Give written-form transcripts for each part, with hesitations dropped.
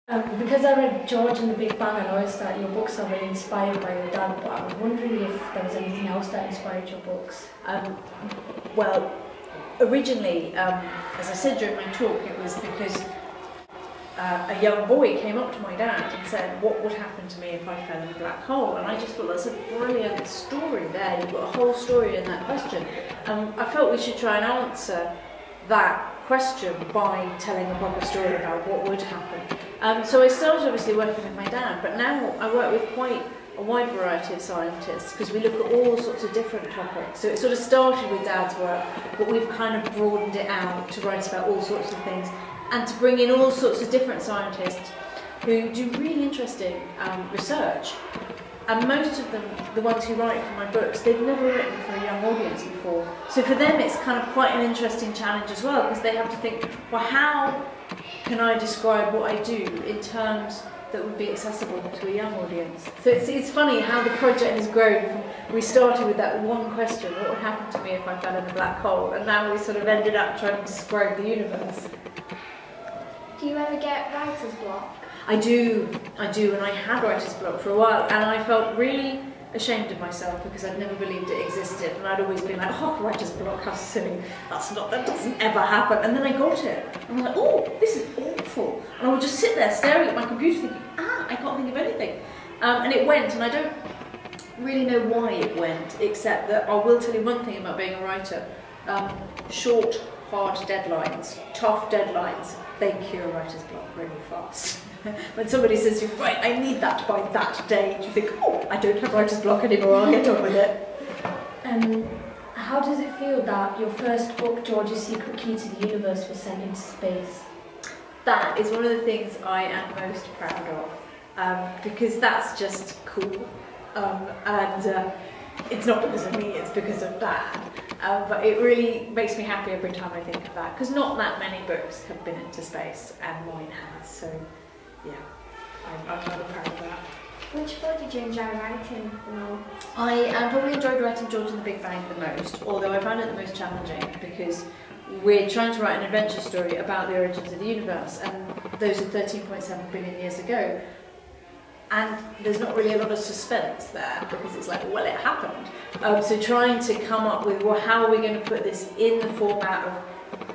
Because I read George and the Big Bang, I noticed that your books are really inspired by your dad, but I was wondering if there was anything else that inspired your books. Well, originally, as I said during my talk, it was because a young boy came up to my dad and said, what would happen to me if I fell in a black hole? And I just thought, that's a brilliant story there. You've got a whole story in that question. I felt we should try and answer that question by telling a proper story about what would happen. So I started obviously working with my dad, but now I work with quite a wide variety of scientists because we look at all sorts of different topics. So it sort of started with Dad's work, but we've kind of broadened it out to write about all sorts of things and to bring in all sorts of different scientists who do really interesting research. And most of them, the ones who write for my books, they've never written for a young audience before. So for them it's kind of quite an interesting challenge as well, because they have to think, well, how can I describe what I do in terms that would be accessible to a young audience? So it's funny how the project has grown from, we started with that one question, what would happen to me if I fell in a black hole, and now we sort of ended up trying to describe the universe. Do you ever get writer's block? I do, and I had writer's block for a while, and I felt really ashamed of myself because I'd never believed it existed, and I'd always been like, oh, writer's block, how silly, that doesn't ever happen. And then I got it, and I'm like, oh, this is awful. And I would just sit there staring at my computer thinking, I can't think of anything. And it went, and I don't really know why it went, except that I will tell you one thing about being a writer. Short, hard deadlines, tough deadlines, they cure writer's block really fast. When somebody says to you, right, I need that by that date, you think, oh, I don't have writer's block anymore, I'll get on with it. How does it feel that your first book, George's Secret Key to the Universe, was sent into space? That is one of the things I am most proud of, because that's just cool. It's not because of me, it's because of Dad. But it really makes me happy every time I think of that, because not that many books have been into space, and mine has, so yeah, I'm rather proud of that. Which book did you enjoy writing the most? I probably enjoyed writing George and the Big Bang the most, although I found it the most challenging because we're trying to write an adventure story about the origins of the universe, and those are 13.7 billion years ago. And there's not really a lot of suspense there because it's like, well, it happened. So trying to come up with, well, how are we going to put this in the format of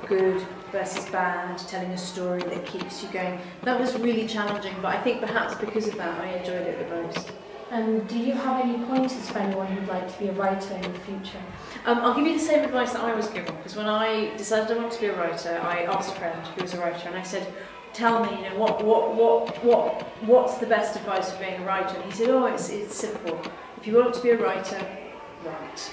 good versus bad, telling a story that keeps you going, that was really challenging, but I think perhaps because of that I enjoyed it the most. And do you have any pointers for anyone who'd like to be a writer in the future? I'll give you the same advice that I was given, because when I decided I wanted to be a writer, I asked a friend who was a writer and I said, tell me, you know, what's the best advice for being a writer? And he said, oh, it's simple. If you want to be a writer, write.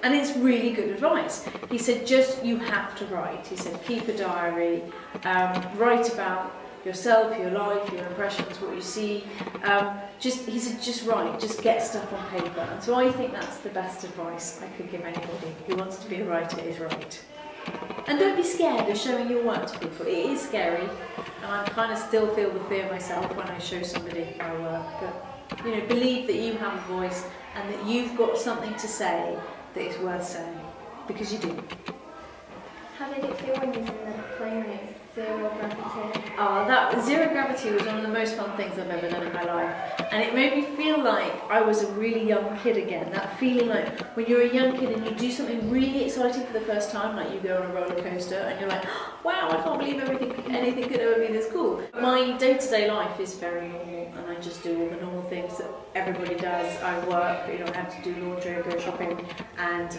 And it's really good advice. He said, you have to write. He said, keep a diary, write about yourself, your life, your impressions, what you see. He said, just write, just get stuff on paper. And so I think that's the best advice I could give anybody who wants to be a writer, is write. And don't be scared of showing your work to people. It is scary, and I kind of still feel the fear myself when I show somebody my work. But you know, believe that you have a voice and that you've got something to say that is worth saying, because you do. How did it feel when you was in the plane Zero Gravity? That Zero Gravity was one of the most fun things I've ever done in my life, and it made me feel like I was a really young kid again. That feeling like when you're a young kid and you do something really exciting for the first time, like you go on a roller coaster and you're like, wow, I can't believe anything could ever be this cool. My day-to-day life is very normal, and I just do all the normal things that everybody does. I work, you know, I have to do laundry, go shopping, and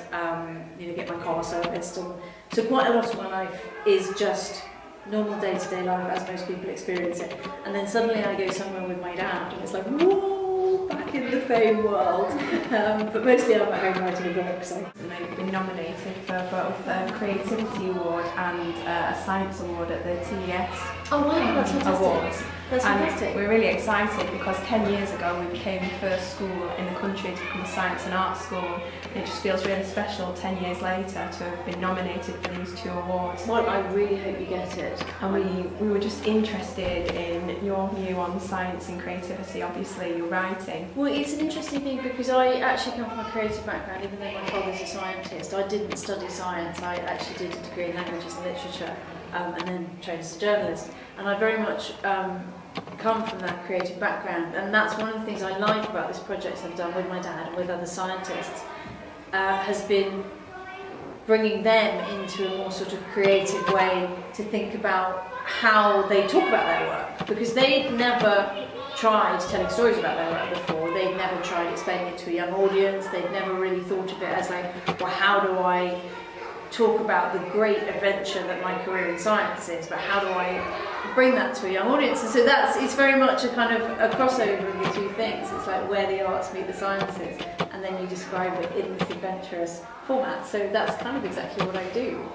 you know, get my car serviced, and so quite a lot of my life is just normal day-to-day life as most people experience it. And then suddenly I go somewhere with my dad and it's like, whoa, back in the fame world. But mostly I'm at home writing a book. So. They've been nominated for both a Creativity Award and a Science Award at the TES Oh wow, that's fantastic. Awards. That's fantastic. And we're really excited because 10 years ago we became the first school in the country to become a science and arts school. And it just feels really special 10 years later to have been nominated for these two awards. Well, I really hope you get it. And we were just interested in your view on science and creativity, obviously your writing. Well, it's an interesting thing because I actually come from a creative background, even though my father's a scientist. I didn't study science, I actually did a degree in languages and literature. and then trained as a journalist. And I very much come from that creative background, and that's one of the things I like about this project I've done with my dad and with other scientists, has been bringing them into a more sort of creative way to think about how they talk about their work, because they'd never tried telling stories about their work before. They'd never tried explaining it to a young audience. They'd never really thought of it as like, well, how do I talk about the great adventure that my career in science is, but how do I bring that to a young audience? And so it's very much a kind of a crossover of the two things. It's like where the arts meet the sciences, and then you describe it in this adventurous format. So that's kind of exactly what I do.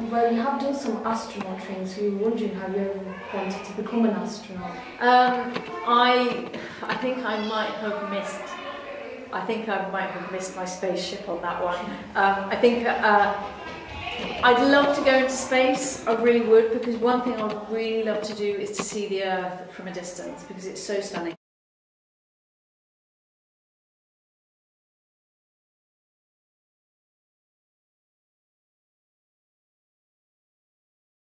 Well, you have done some astronaut training, so we were wondering how you ever wanted to become an astronaut. I think I might have missed my spaceship on that one. I think I'd love to go into space. I really would, because one thing I would really love to do is to see the Earth from a distance, because it's so stunning.